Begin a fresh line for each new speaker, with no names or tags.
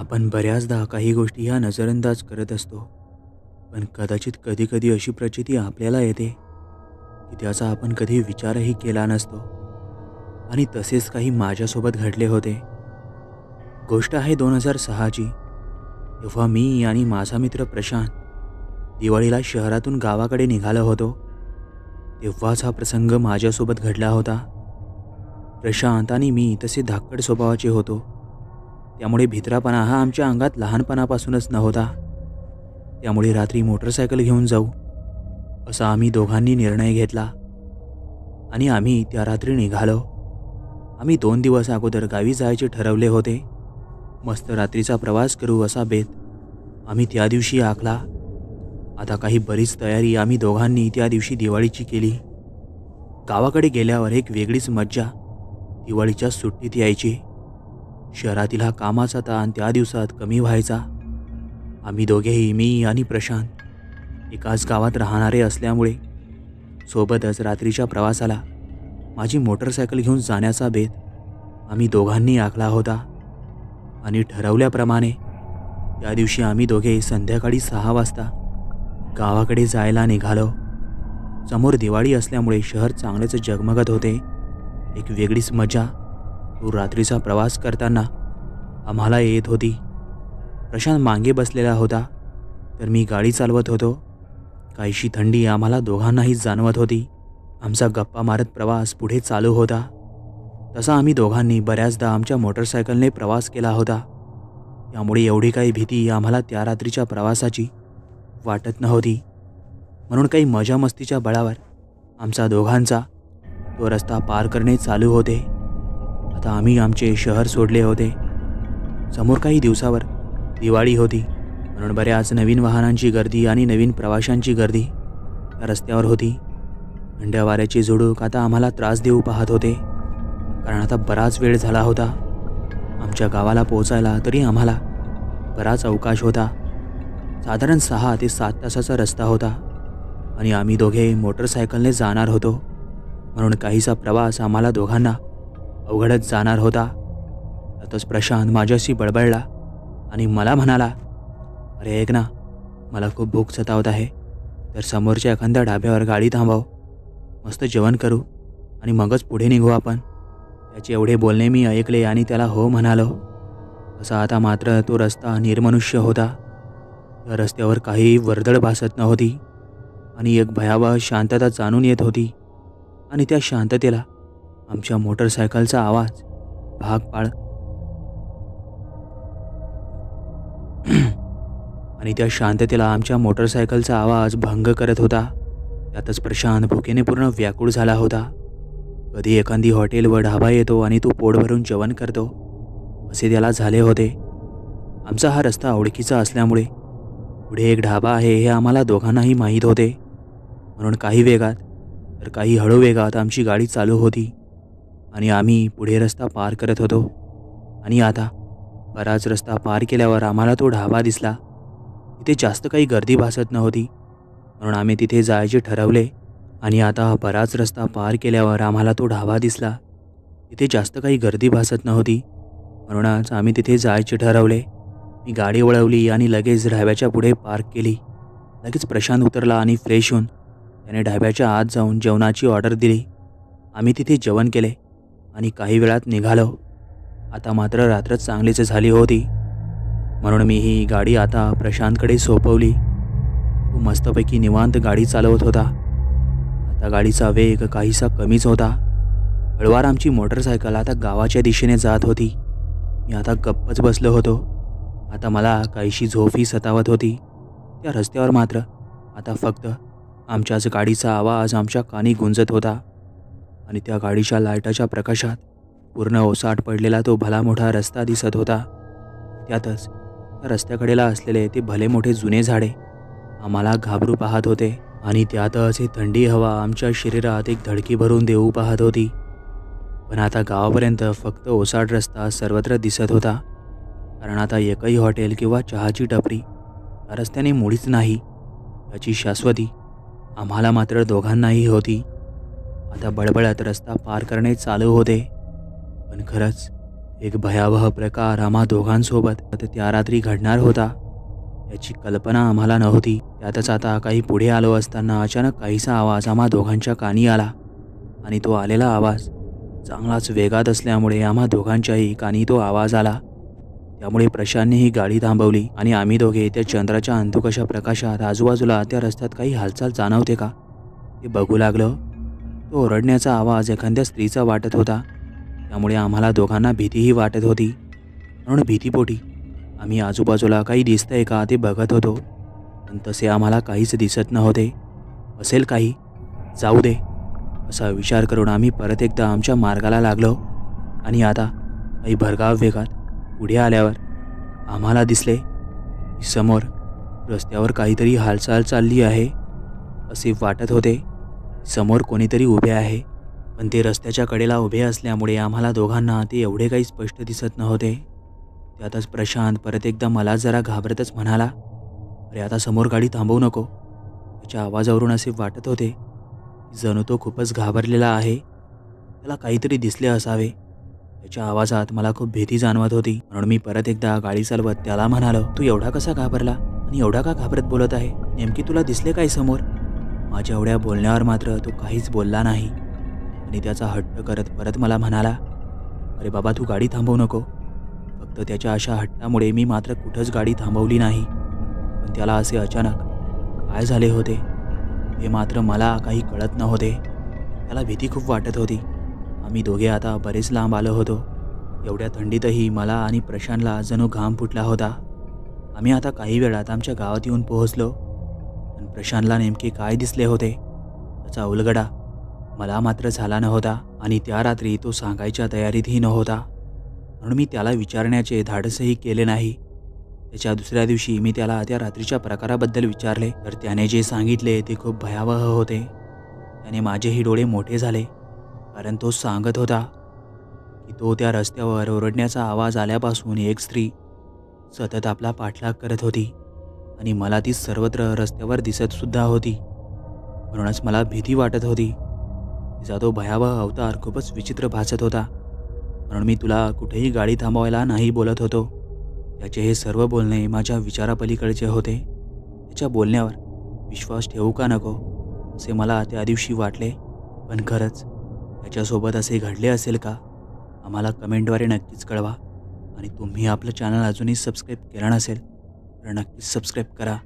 आपण बऱ्याचदा काही गोष्टी ह्या नजरअंदाज करत असतो, पण कदाचित कधी-कधी अशी प्रचिती आपल्याला येते, की त्याचा आपण कधी विचारही केला नसतो. आणि तसेच काही माझ्यासोबत घडले होते. गोष्ट आहे 2006ची. तेव्हा मी आणि माझा मित्र प्रशांत दिवाळीला शहरातून गावाकडे निघालो होतो. तेव्हाच हा प्रसंग माझ्यासोबत घडला होता. प्रशांत आणि मी तसे धाकट स्वभावाचे होतो. त्यामुळे भित्रापणा हा आमच्या अंगात लहानपणापासूनच नव्हता. त्यामुळे रात्री मोटरसायकल घेऊन जाऊ असा आम्ही दोघांनी निर्णय घेतला आणि आम्ही त्या रात्री निघालो. आम्ही 2 दिवस अगोदर गावी जायचे ठरवले होते. मस्त रात्रीचा प्रवास करू असा बेत आम्ही त्या दिवशी आखला. आता काही बरीच तयारी आम्ही दोघांनी त्या दिवशी दिवाळीची केली. गावाकडे गेल्यावर एक वेगळीच मज्जा दिवाळीच्या सुट्टीत यायची. शहरातील हा कामाचा ताण त्या दिवसात कमी व्हायचा. आम्ही दोघेही, मी आणि प्रशांत, एकाच गावात राहणारे असल्यामुळे सोबतच रात्रीच्या प्रवासाला माझी मोटरसायकल घेऊन जाण्याचा बेत आम्ही दोघांनी आखला होता. आणि ठरवल्याप्रमाणे त्या दिवशी आम्ही दोघे संध्याकाळी 6 वाजता गावाकडे जायला निघालो. समोर दिवाळी असल्यामुळे शहर चांगलेच जगमगत होते. एक वेगळीच मजा तो रात्रीचा प्रवास करताना आम्हाला येत होती. प्रशांत मागे बसलेला होता, तर मी गाडी चालवत होतो. काहीशी थंडी आम्हाला दोघांनाही जाणवत होती. आमचा गप्पा मारत प्रवास पुढे चालू होता. तसा आम्ही दोघांनी बऱ्याचदा आमच्या मोटरसायकलने प्रवास केला होता. त्यामुळे एवढी काही भीती आम्हाला त्या रात्रीच्या प्रवासाची वाटत नव्हती. म्हणून काही मजा मस्तीच्या बळावर आमचा दोघांचा तो रस्ता पार करणे चालू होते. आता आम्ही आमचे शहर सोडले होते. समोर काही दिवसावर दिवाळी होती, म्हणून बऱ्याच नवीन वाहनांची गर्दी आणि नवीन प्रवाशांची गर्दी त्या रस्त्यावर होती. थंड्या वाऱ्याचे झुळूक आता आम्हाला त्रास देऊ पाहत होते, कारण आता बराच वेळ झाला होता. आमच्या गावाला पोहोचायला तरी आम्हाला बराच अवकाश होता. साधारण 6 ते 7 तासाचा रस्ता होता आणि आम्ही दोघे मोटरसायकलने जाणार होतो, म्हणून काहीसा प्रवास आम्हाला दोघांना अवघडच जाणार होता. त्यातच प्रशांत माझ्याशी बडबडला आणि मला म्हणाला, "अरे ऐक ना, मला खूप भूक सतावत आहे, तर समोरच्या एखाद्या ढाब्यावर गाडी थांबव, मस्त जेवण करू आणि मगच पुढे निघू आपण." त्याचे एवढे बोलणे मी ऐकले आणि त्याला हो म्हणालो. तसा आता मात्र तो रस्ता निर्मनुष्य होता. त्या रस्त्यावर काही वर्दळ भासत नव्हती आणि एक भयावह शांतता जाणून येत होती. आणि त्या शांततेला आमच्या मोटरसायकलचा आवाज भाग पाड आणि त्या शांततेला आमच्या मोटरसायकलचा आवाज भंग करत होता. त्यातच प्रशांत भुकेने पूर्ण व्याकुळ झाला होता. कधी एखादी हॉटेल व ढाबा येतो आणि तो पोट भरून जेवण करतो, असे त्याला झाले होते. आमचा हा रस्ता ओळखीचा असल्यामुळे पुढे एक ढाबा आहे हे आम्हाला दोघांनाही माहीत होते. म्हणून काही वेगात तर काही हळू वेगात आमची गाडी चालू होती आणि आम्ही पुढे रस्ता पार करत होतो. आणि आता बराच रस्ता पार केल्यावर आम्हाला तो ढाबा दिसला. तिथे जास्त काही गर्दी भासत नव्हती, म्हणून आम्ही तिथे जायचे ठरवले. आणि आता बराच रस्ता पार केल्यावर आम्हाला तो ढाबा दिसला. तिथे जास्त काही गर्दी भासत नव्हती, म्हणूनच आम्ही तिथे जायचे ठरवले. मी गाडी वळवली आणि लगेच ढाब्याच्या पुढे पार्क केली. लगेच प्रशांत उतरला आणि फ्रेश होऊन त्याने ढाब्याच्या आत जाऊन जेवणाची ऑर्डर दिली. आम्ही तिथे जेवण केले आणि काही वेळात निघालो. आता मात्र रात्रच चांगलीच झाली होती, म्हणून मी ही गाडी आता प्रशांतकडे सोपवली. तो मस्तपैकी निवांत गाडी चालवत होता. आता गाडीचा वेग काहीसा कमीच होता. हळूवार आमची मोटरसायकल आता गावाच्या दिशेने जात होती. मी आता गप्पच बसलो होतो. आता मला काहीशी झोपही सतावत होती. त्या रस्त्यावर मात्र आता फक्त आमच्याच गाडीचा आवाज आमच्या कानी गुंजत होता आणि त्या गाडीच्या लाईटाच्या प्रकाशात पूर्ण ओसाट पडलेला तो भला मोठा रस्ता दिसत होता. त्यातच त्या रस्त्याकडेला असलेले ते भले मोठे जुने झाडे आम्हाला घाबरू पाहत होते आणि त्यातच ही थंडी हवा आमच्या शरीरात एक धडकी भरून देऊ पाहत होती. पण आता गावापर्यंत फक्त ओसाड रस्ता सर्वत्र दिसत होता, कारण आता एकही हॉटेल किंवा चहाची टपरी या रस्त्याने मुळीच नाही याची शाश्वती आम्हाला मात्र दोघांनाही होती. आता बडबडत रस्ता पार करणे चालू होते, पण खरंच एक भयावह प्रकार आम्हा दोघांसोबत त्या रात्री घडणार होता याची कल्पना आम्हाला नव्हती. त्यातच आता काही पुढे आलो असताना अचानक काहीसा आवाज आम्हा दोघांच्या कानी आला आणि तो आलेला आवाज चांगलाच वेगात असल्यामुळे आम्हा दोघांच्याही कानी तो आवाज आला. त्यामुळे प्रशांतने ही गाडी थांबवली आणि आम्ही दोघे त्या चंद्राच्या अंधुकशा प्रकाशात आजूबाजूला त्या रस्त्यात काही हालचाल जाणवते का ते बघू लागलो. तो ओरडण्याचा आवाज एखाद्या स्त्रीचा वाटत होता. त्यामुळे आम्हाला दोघांना भीतीही वाटत होती. म्हणून भीतीपोटी आम्ही आजूबाजूला काही दिसतंय का ते बघत होतो. पण तसे आम्हाला काहीच दिसत नव्हते. असेल काही, जाऊ दे असा विचार करून आम्ही परत एकदा आमच्या मार्गाला लागलो. आणि आता काही भरधाव वेगात पुढे आल्यावर आम्हाला दिसले की समोर रस्त्यावर काहीतरी हालचाल चालली आहे असे वाटत होते. समोर कोणीतरी उभे आहे, पण ते रस्त्याच्या कडेला उभे असल्यामुळे आम्हाला दोघांना ते एवढे काही स्पष्ट दिसत नव्हते. त्यातच प्रशांत परत एकदा मला जरा घाबरतच म्हणाला, अरे आता समोर गाडी थांबवू नको. त्याच्या आवाजावरून असे वाटत होते की जणू तो खूपच घाबरलेला आहे. त्याला काहीतरी दिसले असावे. त्याच्या आवाजात मला खूप भीती जाणवत होती. म्हणून मी परत एकदा गाडी चालवत त्याला म्हणालो, तू एवढा कसा घाबरला आणि एवढा का घाबरत बोलत आहे? नेमकी तुला दिसले काय समोर? माझ्या एवढ्या बोलण्यावर मात्र तो काहीच बोलला नाही आणि त्याचा हट्ट करत परत मला म्हणाला, अरे बाबा तू गाडी थांबवू नको. फक्त त्याच्या अशा हट्टामुळे मी मात्र कुठंच गाडी थांबवली नाही. पण त्याला असे अचानक काय झाले होते हे मात्र मला काही कळत नव्हते. त्याला भीती खूप वाटत होती. आम्ही दोघे आता बरेच लांब आलो होतो. एवढ्या थंडीतही मला आणि प्रशांतला जणू घाम फुटला होता. आम्ही आता काही वेळात आमच्या गावात येऊन पोहोचलो. पण प्रशांतला नेमके काय दिसले होते त्याचा उलगडा मला मात्र झाला नव्हता आणि त्या रात्री तो सांगायच्या तयारीतही नव्हता. म्हणून मी त्याला विचारण्याचे धाडसही केले नाही. त्याच्या दुसऱ्या दिवशी मी त्याला त्या रात्रीच्या प्रकाराबद्दल विचारले तर त्याने जे सांगितले ते खूप भयावह होते. त्याने माझेही डोळे मोठे झाले, कारण तो सांगत होता की तो त्या रस्त्यावर ओरडण्याचा आवाज आल्यापासून एक स्त्री सतत आपला पाठलाग करत होती आणि मला ती सर्वत्र रस्त्यावर दिसतसुद्धा होती. म्हणूनच मला भीती वाटत होती. तिचा तो भयावह अवतार खूपच विचित्र भासत होता. म्हणून मी तुला कुठेही गाडी थांबवायला नाही बोलत होतो. त्याचे हे सर्व बोलणे माझ्या विचारापलीकडचे होते. त्याच्या बोलण्यावर विश्वास ठेवू का नको असे मला त्या दिवशी वाटले. पण खरंच त्याच्यासोबत असे घडले असेल का? आम्हाला कमेंटद्वारे नक्कीच कळवा. आणि तुम्ही आपलं चॅनल अजूनही सबस्क्राईब केलं नसेल तर नक्कीच सबस्क्राईब करा.